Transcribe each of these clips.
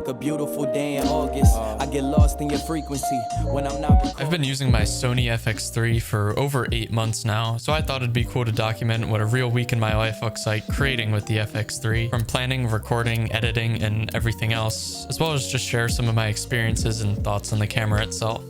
like a beautiful day in August. I get lost in your frequency when I'm not. I've been using my Sony FX3 for over 8 months now, so I thought it'd be cool to document what a real week in my life looks like creating with the FX3, from planning, recording, editing, and everything else, as well as just share some of my experiences and thoughts on the camera itself.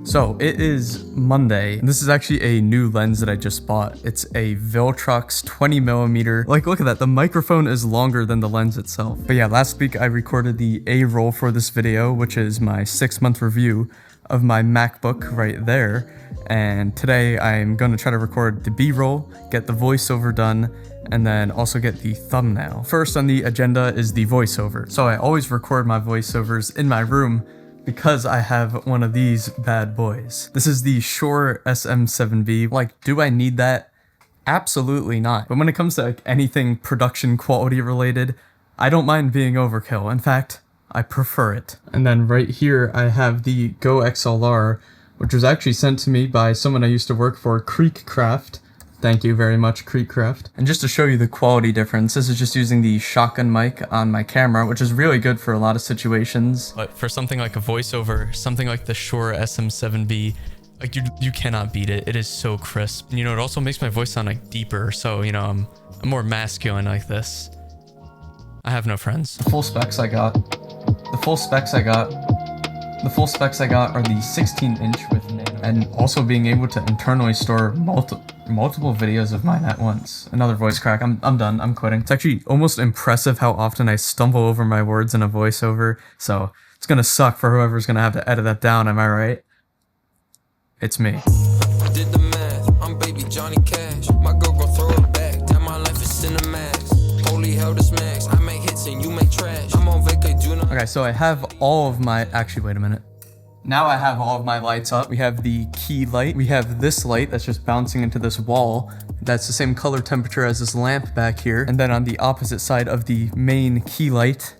So it is Monday, and this is actually a new lens that I just bought. It's a Viltrox 20mm. Like, look at that, the microphone is longer than the lens itself. But yeah, last week I recorded the A-roll for this video, which is my 6-month review of my MacBook right there. And today I'm gonna try to record the B-roll, get the voiceover done, and then also get the thumbnail. First on the agenda is the voiceover. So I always record my voiceovers in my room because I have one of these bad boys. This is the Shure SM7B. Like, do I need that? Absolutely not. But when it comes to like anything production quality related, I don't mind being overkill. In fact, I prefer it. And then right here, I have the Go XLR, which was actually sent to me by someone I used to work for, Creekcraft. Thank you very much, Creekcraft. And just to show you the quality difference, this is just using the shotgun mic on my camera, which is really good for a lot of situations. But for something like a voiceover, something like the Shure SM7B, like you cannot beat it. It is so crisp. And, you know, it also makes my voice sound like deeper. So, you know, I'm more masculine like this. I have no friends. The full specs I got are the 16-inch with nano, and also being able to internally store multiple videos of mine at once. Another voice crack. I'm done. I'm quitting. It's actually almost impressive how often I stumble over my words in a voiceover, so it's gonna suck for whoever's gonna have to edit that down, am I right? It's me. Did the math. I'm baby Johnny Cash. My girl gon' throw it back. Damn, my life is Cinemax. Holy hell, this max. I make hits and you make trash. I'm on vacay, do not. Okay, so I have all of my, actually, wait a minute. Now I have all of my lights up. We have the key light. We have this light that's just bouncing into this wall. That's the same color temperature as this lamp back here. And then on the opposite side of the main key light,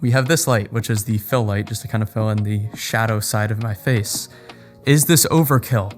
we have this light, which is the fill light, just to kind of fill in the shadow side of my face. Is this overkill?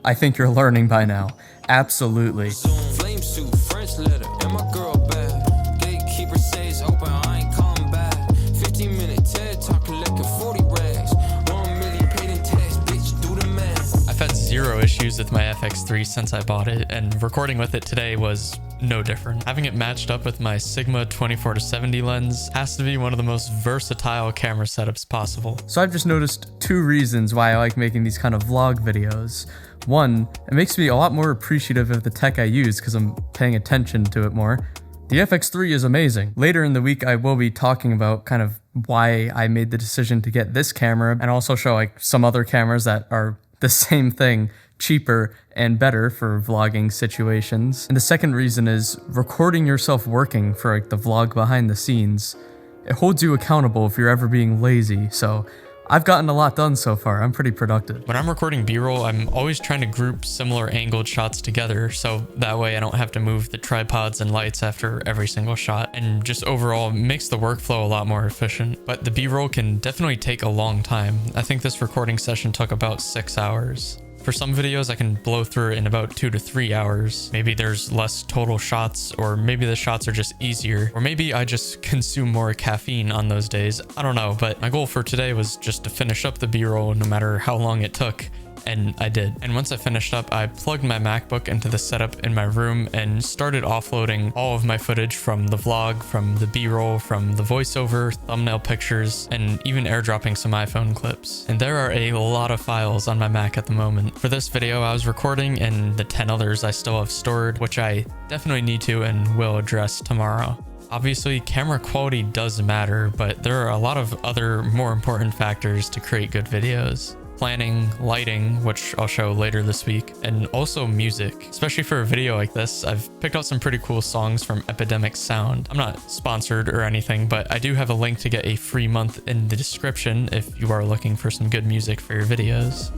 I think you're learning by now. Absolutely. Flame suit, French letter, and my girl bad. Gatekeeper says open, I ain't coming back. 15-minute TED talk, collecting 40 rags. 1 million paid in tax, bitch, do the math. I've had zero issues with my FX3 since I bought it, and recording with it today was no different. Having it matched up with my Sigma 24-70 lens has to be one of the most versatile camera setups possible. So I've just noticed 2 reasons why I like making these kind of vlog videos. One, it makes me a lot more appreciative of the tech I use because I'm paying attention to it more. The FX3 is amazing. Later in the week, I will be talking about kind of why I made the decision to get this camera, and also show like some other cameras that are the same thing, cheaper and better for vlogging situations. And the second reason is recording yourself working for like the vlog behind the scenes. It holds you accountable if you're ever being lazy, so I've gotten a lot done so far. I'm pretty productive. When I'm recording B-roll, I'm always trying to group similar angled shots together, so that way I don't have to move the tripods and lights after every single shot, and just overall makes the workflow a lot more efficient. But the B-roll can definitely take a long time. I think this recording session took about 6 hours. For some videos, I can blow through it in about 2 to 3 hours. Maybe there's less total shots, or maybe the shots are just easier, or maybe I just consume more caffeine on those days. I don't know, but my goal for today was just to finish up the B-roll no matter how long it took. And I did. And once I finished up, I plugged my MacBook into the setup in my room and started offloading all of my footage from the vlog, from the B-roll, from the voiceover, thumbnail pictures, and even airdropping some iPhone clips. And there are a lot of files on my Mac at the moment. For this video, I was recording, and the 10 others I still have stored, which I definitely need to and will address tomorrow. Obviously, camera quality does matter, but there are a lot of other more important factors to create good videos. Planning, lighting, which I'll show later this week, and also music. Especially for a video like this, I've picked out some pretty cool songs from Epidemic Sound. I'm not sponsored or anything, but I do have a link to get a free month in the description if you are looking for some good music for your videos.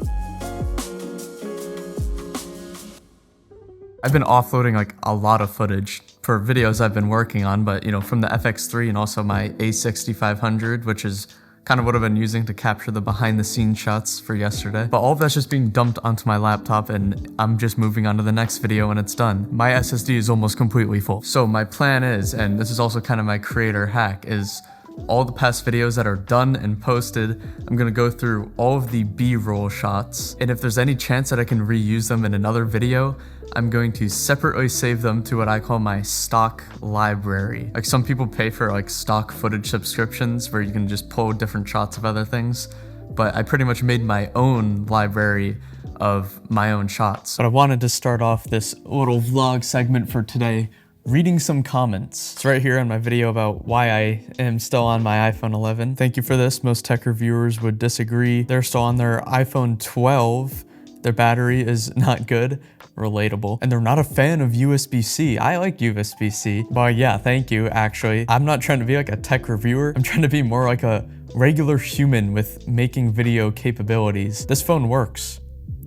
I've been offloading like a lot of footage for videos I've been working on, but you know, from the FX3 and also my A6500, which is kind of what I've been using to capture the behind the scenes shots for yesterday. But all of that's just being dumped onto my laptop, and I'm just moving on to the next video when it's done. My SSD is almost completely full. So my plan is, and this is also kind of my creator hack, is all the past videos that are done and posted. I'm gonna go through all of the B-roll shots, and if there's any chance that I can reuse them in another video, I'm going to separately save them to what I call my stock library. Like some people pay for like stock footage subscriptions where you can just pull different shots of other things, but I pretty much made my own library of my own shots. But I wanted to start off this little vlog segment for today reading some comments. It's right here on my video about why I am still on my iPhone 11. Thank you for this. Most tech reviewers would disagree. They're still on their iPhone 12. Their battery is not good. Relatable. And they're not a fan of USB-C. I like USB-C. But yeah, thank you, actually. I'm not trying to be like a tech reviewer. I'm trying to be more like a regular human with making video capabilities. This phone works.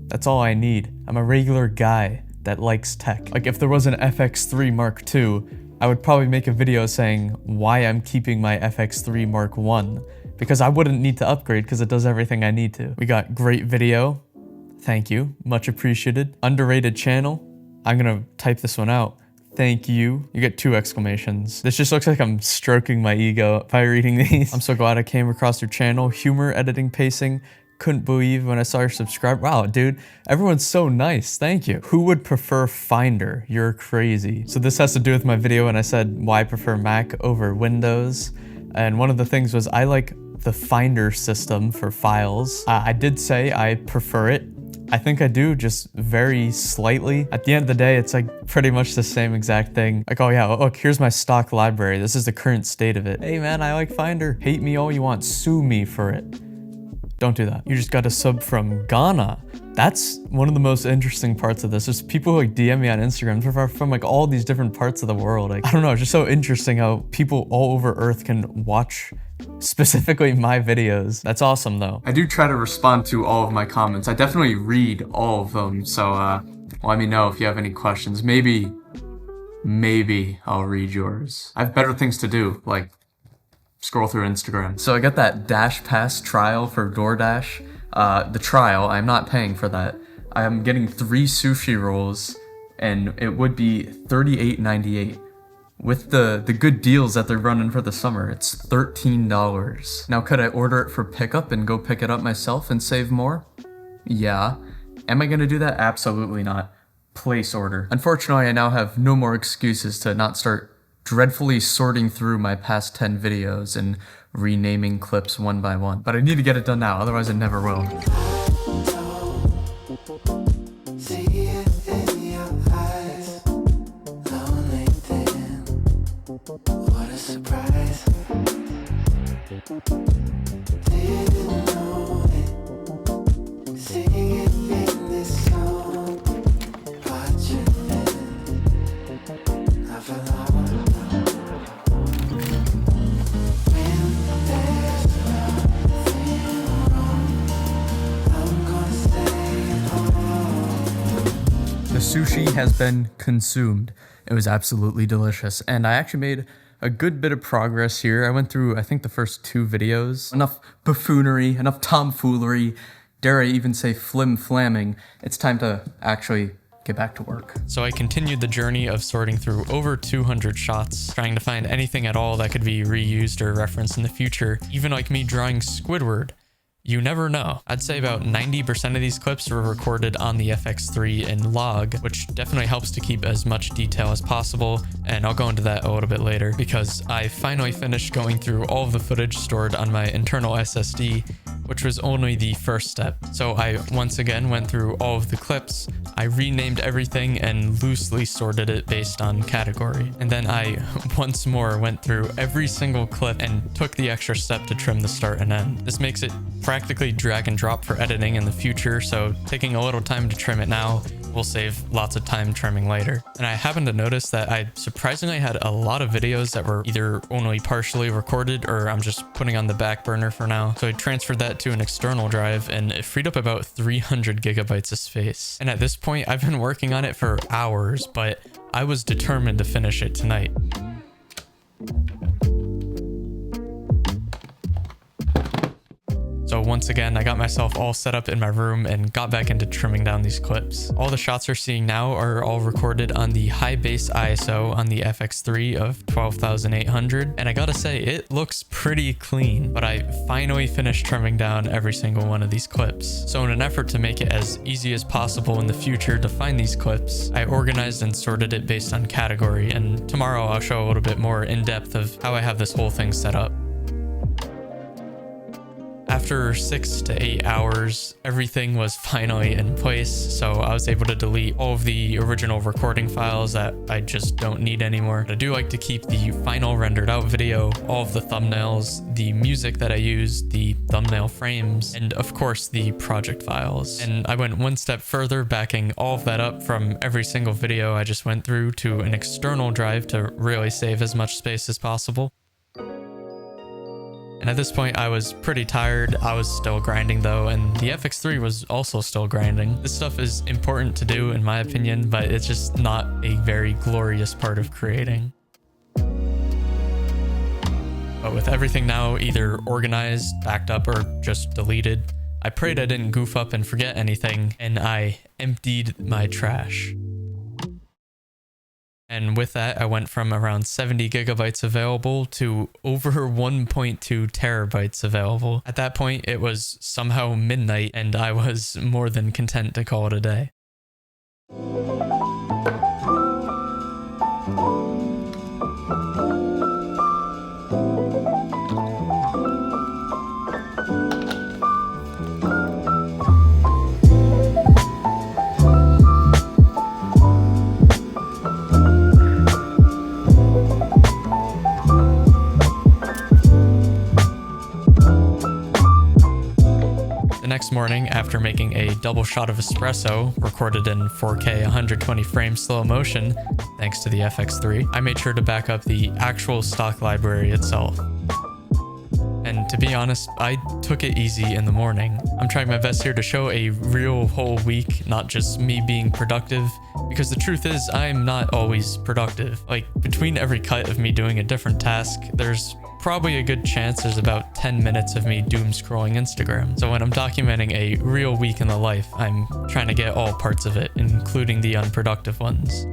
That's all I need. I'm a regular guy that likes tech. Like if there was an FX3 Mark II, I would probably make a video saying why I'm keeping my FX3 Mark I, because I wouldn't need to upgrade because it does everything I need to. We got great video. Thank you, much appreciated. Underrated channel. I'm gonna type this one out. Thank you. You get 2 exclamations. This just looks like I'm stroking my ego by reading these. I'm so glad I came across your channel. Humor, editing, pacing. Couldn't believe when I saw your subscribe. Wow, dude, everyone's so nice. Thank you. Who would prefer Finder? You're crazy. So this has to do with my video when I said why I prefer Mac over Windows. And one of the things was I like the Finder system for files. I did say I prefer it. I think I do, just very slightly. At the end of the day, it's like pretty much the same exact thing. Like, oh yeah, look, here's my stock library. This is the current state of it. Hey man, I like Finder. Hate me all you want, sue me for it. Don't do that. You just got a sub from Ghana. That's one of the most interesting parts of this. There's people who like DM me on Instagram from like all these different parts of the world. Like, I don't know, it's just so interesting how people all over Earth can watch specifically my videos. That's awesome though. I do try to respond to all of my comments. I definitely read all of them. So let me know if you have any questions. Maybe I'll read yours. I have better things to do, like scroll through Instagram. So I got that Dash Pass trial for DoorDash. The trial, I'm not paying for that. I'm getting 3 sushi rolls and it would be $38.98. With the good deals that they're running for the summer, it's $13. Now, could I order it for pickup and go pick it up myself and save more? Yeah. Am I gonna do that? Absolutely not. Place order. Unfortunately, I now have no more excuses to not start dreadfully sorting through my past 10 videos and renaming clips one by one. But I need to get it done now, otherwise I never will. What a surprise. Didn't know it. Singing in this song. Watching it. I fell off. When there's nothing wrong, I'm gonna stay home. The sushi has been consumed. It was absolutely delicious, and I actually made a good bit of progress here. I went through, I think, the first 2 videos. Enough buffoonery, enough tomfoolery, dare I even say flim-flamming. It's time to actually get back to work. So I continued the journey of sorting through over 200 shots, trying to find anything at all that could be reused or referenced in the future, even like me drawing Squidward. You never know. I'd say about 90% of these clips were recorded on the FX3 in log, which definitely helps to keep as much detail as possible, and I'll go into that a little bit later because I finally finished going through all of the footage stored on my internal SSD, which was only the first step. So I once again went through all of the clips, I renamed everything and loosely sorted it based on category. And then I once more went through every single clip and took the extra step to trim the start and end. This makes it practically drag and drop for editing in the future, so taking a little time to trim it now will save lots of time trimming later. And I happened to notice that I surprisingly had a lot of videos that were either only partially recorded or I'm just putting on the back burner for now. So I transferred that to an external drive and it freed up about 300 gigabytes of space. And at this point, I've been working on it for hours, but I was determined to finish it tonight. So So once again, I got myself all set up in my room and got back into trimming down these clips. All the shots you're seeing now are all recorded on the high base ISO on the FX3 of 12,800. And I gotta say, it looks pretty clean, but I finally finished trimming down every single one of these clips. So in an effort to make it as easy as possible in the future to find these clips, I organized and sorted it based on category, and tomorrow I'll show a little bit more in depth of how I have this whole thing set up. After 6 to 8 hours, everything was finally in place, so I was able to delete all of the original recording files that I just don't need anymore. But I do like to keep the final rendered out video, all of the thumbnails, the music that I use, the thumbnail frames, and of course the project files. And I went one step further, backing all of that up from every single video I just went through to an external drive to really save as much space as possible. And at this point, I was pretty tired. I was still grinding though, and the FX3 was also still grinding. This stuff is important to do in my opinion, but it's just not a very glorious part of creating. But with everything now either organized, backed up, or just deleted, I prayed I didn't goof up and forget anything, and I emptied my trash. And with that, I went from around 70 gigabytes available to over 1.2 terabytes available. At that point, it was somehow midnight, and I was more than content to call it a day. The next morning, after making a double shot of espresso, recorded in 4K 120 frames slow motion, thanks to the FX3, I made sure to back up the actual stock library itself. And to be honest, I took it easy in the morning. I'm trying my best here to show a real whole week, not just me being productive, because the truth is, I'm not always productive. Like, between every cut of me doing a different task, there's probably a good chance there's about 10 minutes of me doom scrolling Instagram. So when I'm documenting a real week in the life, I'm trying to get all parts of it, including the unproductive ones.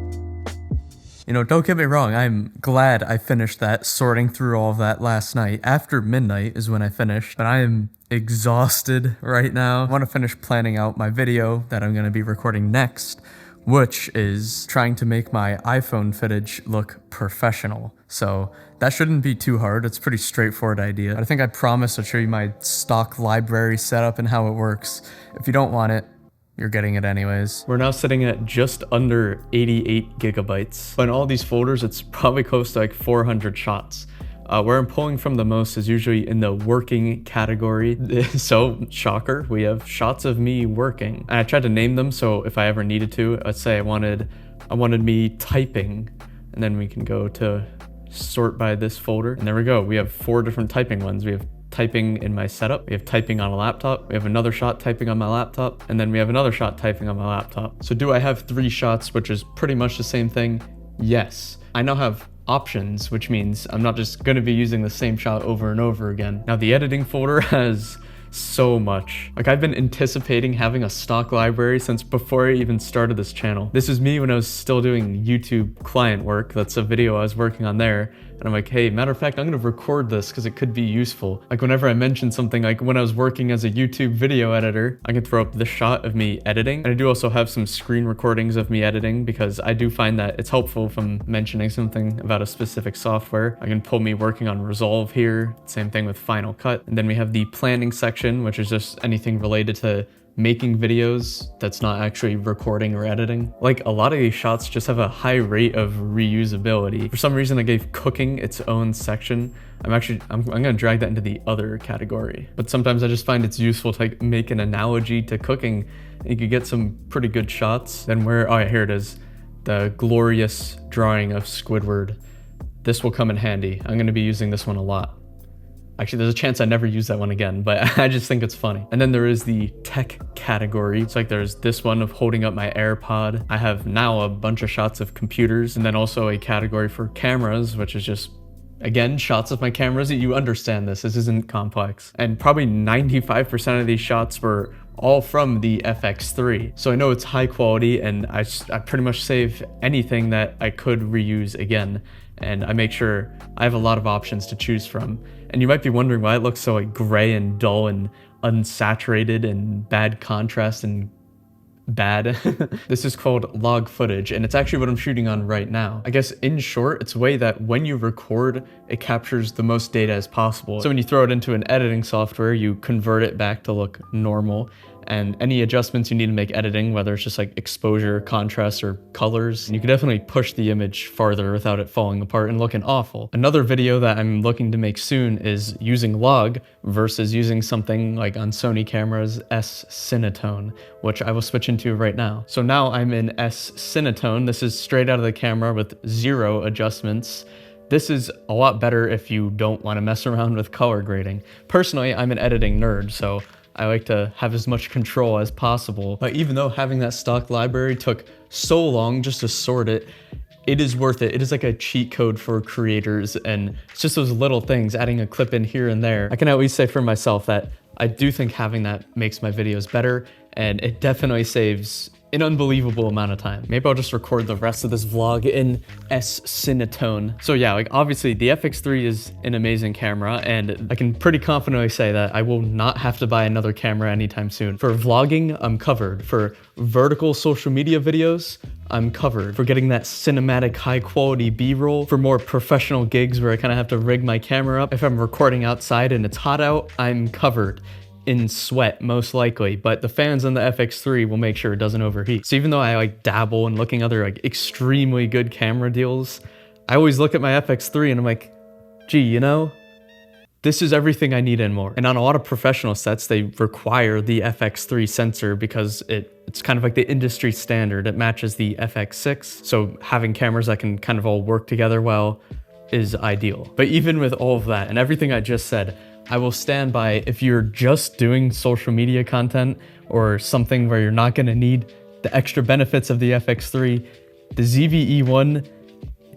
You know, don't get me wrong, I'm glad I finished that, sorting through all of that last night. After midnight is when I finished, but I am exhausted right now. I want to finish planning out my video that I'm going to be recording next, which is trying to make my iPhone footage look professional. So that shouldn't be too hard. It's a pretty straightforward idea. I think I promised to show you my stock library setup and how it works. If you don't want it, you're getting it anyways. We're now sitting at just under 88 gigabytes. But in all these folders, it's probably close to like 400 shots. Where I'm pulling from the most is usually in the working category. So, shocker, we have shots of me working. And I tried to name them, so if I ever needed to, let's say I wanted me typing, and then we can go to sort by this folder. And there we go. We have 4 different typing ones. We have typing in my setup, we have typing on a laptop, we have another shot typing on my laptop, and then we have another shot typing on my laptop. So do I have 3 shots, which is pretty much the same thing? Yes. I now have options, which means I'm not just going to be using the same shot over and over again. Now the editing folder has so much. Like, I've been anticipating having a stock library since before I even started this channel. This is me when I was still doing YouTube client work. That's a video I was working on there. And I'm like, hey, matter of fact, I'm going to record this because it could be useful. Like, whenever I mention something, like when I was working as a YouTube video editor, I can throw up the shot of me editing. And I do also have some screen recordings of me editing because I do find that it's helpful if I'm mentioning something about a specific software. I can pull me working on Resolve here. Same thing with Final Cut. And then we have the planning section, which is just anything related to making videos that's not actually recording or editing. Like, a lot of these shots just have a high rate of reusability. For some reason, I gave cooking its own section. I'm gonna drag that into the other category. But sometimes I just find it's useful to like make an analogy to cooking. You could get some pretty good shots. Then where, oh yeah, here it is. The glorious drawing of Squidward. This will come in handy. I'm gonna be using this one a lot. Actually, there's a chance I never use that one again, but I just think it's funny. And then there is the tech category. It's like there's this one of holding up my AirPod. I have now a bunch of shots of computers, and then also a category for cameras, which is just again, shots of my cameras. You understand this isn't complex. And probably 95% of these shots were all from the FX3. So I know it's high quality, and I pretty much save anything that I could reuse again. And I make sure I have a lot of options to choose from. And you might be wondering why it looks so like gray and dull and unsaturated and bad contrast and bad. This is called log footage, and it's actually what I'm shooting on right now. I guess in short, it's a way that when you record, it captures the most data as possible. So when you throw it into an editing software, you convert it back to look normal, and any adjustments you need to make editing, whether it's just like exposure, contrast, or colors, you can definitely push the image farther without it falling apart and looking awful. Another video that I'm looking to make soon is using log versus using something like on Sony cameras, S-Cinetone, which I will switch into right now. So now I'm in S-Cinetone. This is straight out of the camera with 0 adjustments. This is a lot better if you don't want to mess around with color grading. Personally, I'm an editing nerd, so I like to have as much control as possible. But even though having that stock library took so long just to sort it, it is worth it. It is like a cheat code for creators, and it's just those little things, adding a clip in here and there. I can at least say for myself that I do think having that makes my videos better, and it definitely saves an unbelievable amount of time. Maybe I'll just record the rest of this vlog in S-Cinetone. So yeah, like obviously the FX3 is an amazing camera, and I can pretty confidently say that I will not have to buy another camera anytime soon. For vlogging, I'm covered. For vertical social media videos, I'm covered. For getting that cinematic high quality B-roll, for more professional gigs where I kind of have to rig my camera up, if I'm recording outside and it's hot out, I'm covered. In sweat, most likely, but the fans on the FX3 will make sure it doesn't overheat. So even though I like dabble in looking other like extremely good camera deals, I always look at my FX3 and I'm like, gee, you know, this is everything I need and more. And on a lot of professional sets, they require the FX3 sensor because it's kind of like the industry standard. It matches the FX6. So having cameras that can kind of all work together well is ideal. But even with all of that and everything I just said, I will stand by, if you're just doing social media content or something where you're not going to need the extra benefits of the FX3, the ZV-E1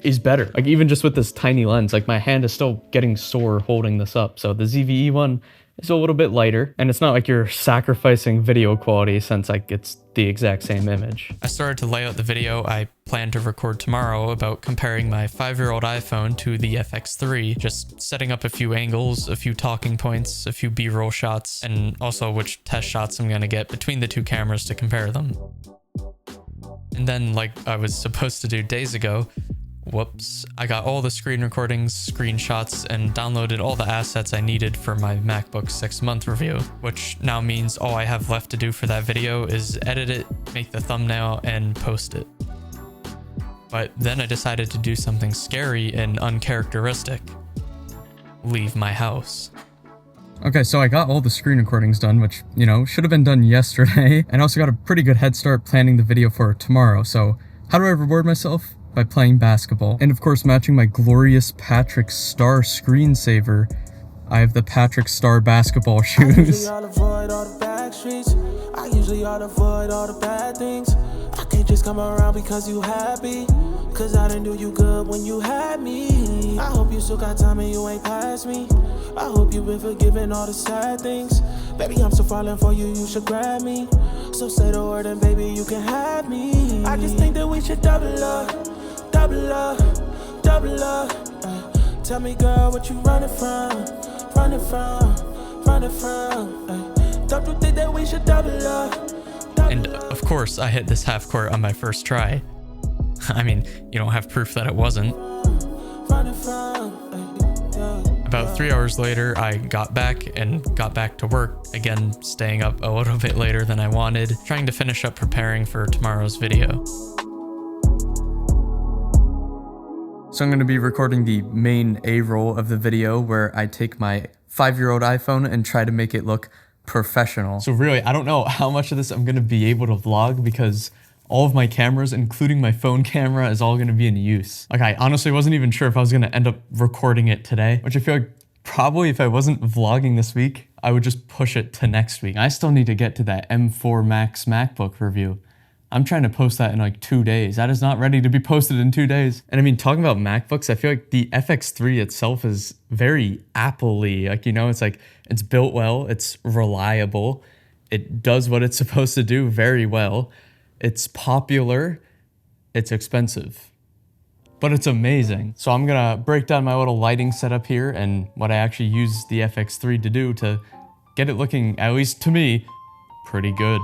is better. Like even just with this tiny lens, like my hand is still getting sore holding this up. So the ZV-E1 is a little bit lighter, and it's not like you're sacrificing video quality since like it's the exact same image. I started to lay out the video I plan to record tomorrow about comparing my 5-year-old iPhone to the FX3, just setting up a few angles, a few talking points, a few B-roll shots, and also which test shots I'm gonna get between the two cameras to compare them. And then, like I was supposed to do days ago, whoops, I got all the screen recordings, screenshots, and downloaded all the assets I needed for my MacBook 6-month review, which now means all I have left to do for that video is edit it, make the thumbnail, and post it. But then I decided to do something scary and uncharacteristic. Leave my house. Okay, so I got all the screen recordings done, which, you know, should have been done yesterday, and I also got a pretty good head start planning the video for tomorrow. So how do I reward myself? By playing basketball. And of course, matching my glorious Patrick Star screensaver, I have the Patrick Star basketball shoes. I avoid all the back streets. I usually avoid all the bad things. I can't just come around because you happy, cause I didn't do you good when you had me. I hope you still got time and you ain't past me. I hope you've been forgiving all the sad things. Baby, I'm still falling for you, you should grab me. So say the word and baby, you can have me. I just think that we should double up. Double up, double up. Tell me, girl, what you running from? Running from, running from. Don't you think that we should double up? And of course, I hit this half court on my first try. I mean, you don't have proof that it wasn't. Running from, About 3 hours later, I got back to work, again staying up a little bit later than I wanted, trying to finish up preparing for tomorrow's video. So I'm going to be recording the main A-roll of the video where I take my 5-year-old iPhone and try to make it look professional. So really, I don't know how much of this I'm going to be able to vlog because all of my cameras, including my phone camera, is all going to be in use. Like I honestly wasn't even sure if I was going to end up recording it today, which I feel like probably if I wasn't vlogging this week, I would just push it to next week. I still need to get to that M4 Max MacBook review. I'm trying to post that in like 2 days. That is not ready to be posted in 2 days. And I mean, talking about MacBooks, I feel like the FX3 itself is very Apple-y. Like, you know, it's like, it's built well, it's reliable, it does what it's supposed to do very well, it's popular, it's expensive, but it's amazing. So I'm gonna break down my little lighting setup here and what I actually use the FX3 to do to get it looking, at least to me, pretty good.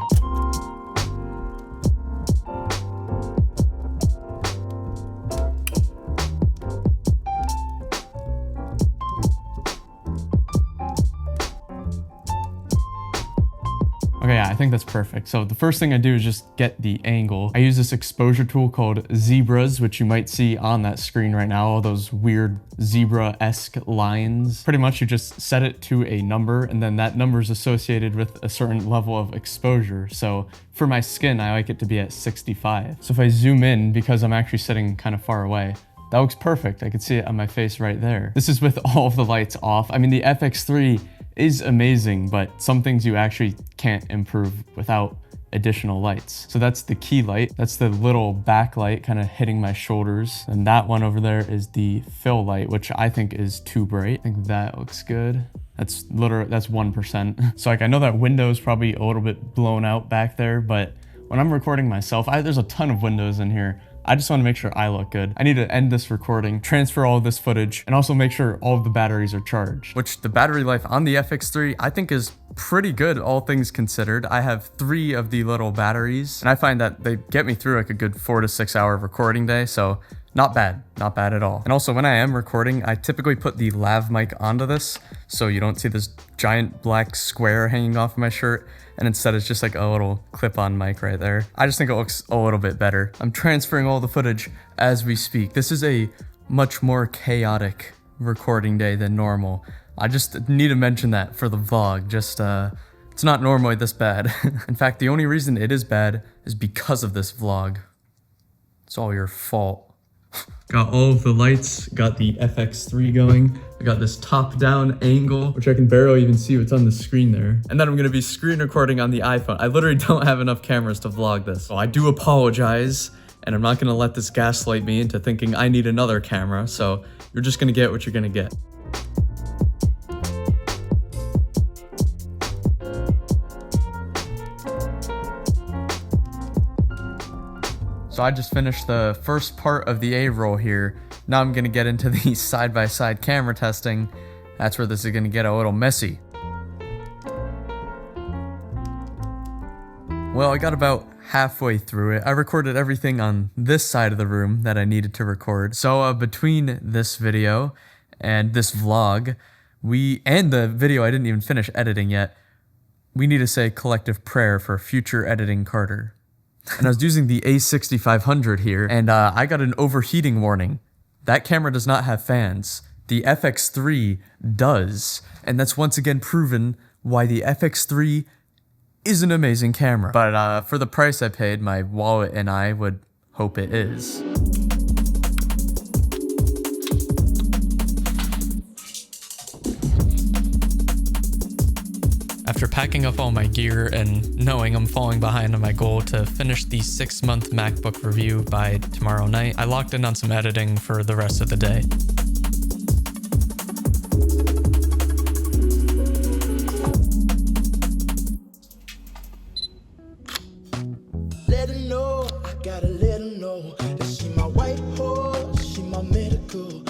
Okay, yeah, I think that's perfect. So the first thing I do is just get the angle. I use this exposure tool called Zebras, which you might see on that screen right now, all those weird zebra-esque lines. Pretty much you just set it to a number, and then that number is associated with a certain level of exposure. So for my skin, I like it to be at 65. So if I zoom in, because I'm actually sitting kind of far away, that looks perfect. I can see it on my face right there. This is with all of the lights off. I mean, the FX3 is amazing, but some things you actually can't improve without additional lights. So that's the key light. That's the little backlight kind of hitting my shoulders. And that one over there is the fill light, which I think is too bright. I think that looks good. That's 1%. So like, I know that window's probably a little bit blown out back there, but when I'm recording myself, there's a ton of windows in here. I just want to make sure I look good. I need to end this recording, transfer all of this footage, and also make sure all of the batteries are charged. Which the battery life on the FX3, I think is pretty good, all things considered. I have 3 of the little batteries, and I find that they get me through like a good 4 to 6 hour recording day, so not bad at all. And also when I am recording, I typically put the lav mic onto this, so you don't see this giant black square hanging off my shirt, and instead it's just like a little clip-on mic right there. I just think it looks a little bit better. I'm transferring all the footage as we speak. This is a much more chaotic recording day than normal. I just need to mention that for the vlog. It's not normally this bad. In fact, the only reason it is bad is because of this vlog. It's all your fault. Got all of the lights, got the FX3 going. I got this top-down angle, which I can barely even see what's on the screen there. And then I'm gonna be screen recording on the iPhone. I literally don't have enough cameras to vlog this. So I do apologize, and I'm not gonna let this gaslight me into thinking I need another camera. So you're just gonna get what you're gonna get. So I just finished the first part of the A-roll here. Now I'm gonna get into the side-by-side camera testing. That's where this is gonna get a little messy. Well, I got about halfway through it. I recorded everything on this side of the room that I needed to record. So between this video and this vlog, and the video I didn't even finish editing yet, we need to say collective prayer for future editing Carter. And I was using the A6500 here, and I got an overheating warning. That camera does not have fans. The FX3 does. And that's once again proven why the FX3 is an amazing camera. But for the price I paid, my wallet and I would hope it is. After packing up all my gear and knowing I'm falling behind on my goal to finish the 6-month MacBook review by tomorrow night, I locked in on some editing for the rest of the day. Let her know, I gotta let her know that she my white horse, she my medical.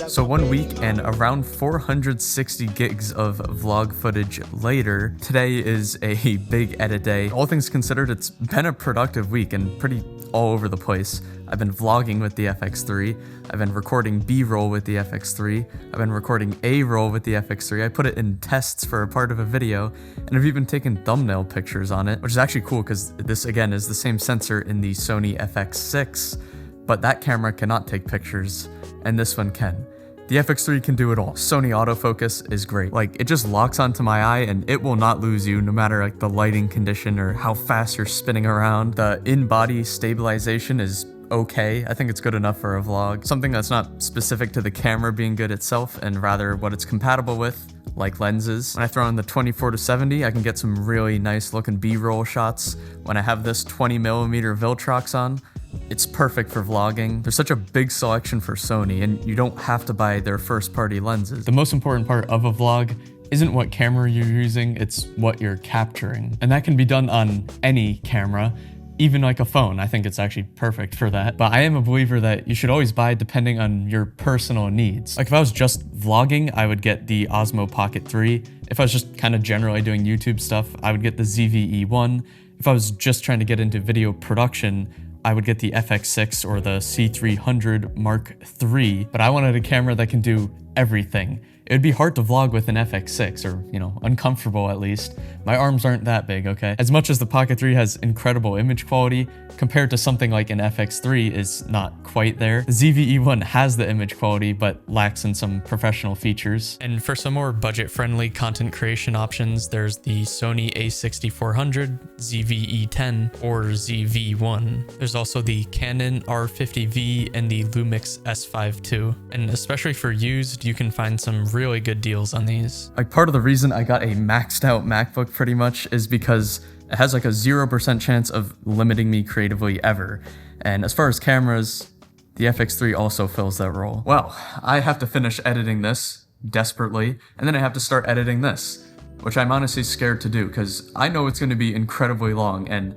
So 1 week and around 460 gigs of vlog footage later, today is a big edit day. All things considered, it's been a productive week and pretty all over the place. I've been vlogging with the FX3, I've been recording B-roll with the FX3, I've been recording A-roll with the FX3, I put it in tests for a part of a video, and I've even taken thumbnail pictures on it, which is actually cool because this again is the same sensor in the Sony FX6, but that camera cannot take pictures, and this one can. The FX3 can do it all. Sony autofocus is great. Like, it just locks onto my eye and it will not lose you no matter like the lighting condition or how fast you're spinning around. The in-body stabilization is okay. I think it's good enough for a vlog. Something that's not specific to the camera being good itself and rather what it's compatible with. like lenses. When I throw in the 24-70, I can get some really nice looking B-roll shots. When I have this 20mm Viltrox on, it's perfect for vlogging. There's such a big selection for Sony, and you don't have to buy their first-party lenses. The most important part of a vlog isn't what camera you're using, it's what you're capturing. And that can be done on any camera, even like a phone. I think it's actually perfect for that. But I am a believer that you should always buy depending on your personal needs. Like if I was just vlogging, I would get the Osmo Pocket 3. If I was just kind of generally doing YouTube stuff, I would get the ZVE1. If I was just trying to get into video production, I would get the FX6 or the C300 Mark III. But I wanted a camera that can do everything. It would be hard to vlog with an FX6, or, you know, uncomfortable at least. My arms aren't that big, okay? As much as the Pocket 3 has incredible image quality, compared to something like an FX3 is not quite there. The ZVE1 has the image quality, but lacks in some professional features. And for some more budget-friendly content creation options, there's the Sony a6400, ZVE10, or ZV1. There's also the Canon R50V and the Lumix S5 II. And especially for used, you can find some really good deals on these. Like part of the reason I got a maxed out MacBook pretty much is because it has like a 0% chance of limiting me creatively ever. And as far as cameras, the FX3 also fills that role. Well, I have to finish editing this desperately, and then I have to start editing this, which I'm honestly scared to do because I know it's going to be incredibly long. And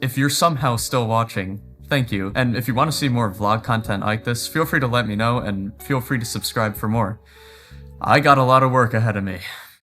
if you're somehow still watching, thank you. And if you want to see more vlog content like this, feel free to let me know and feel free to subscribe for more. I got a lot of work ahead of me.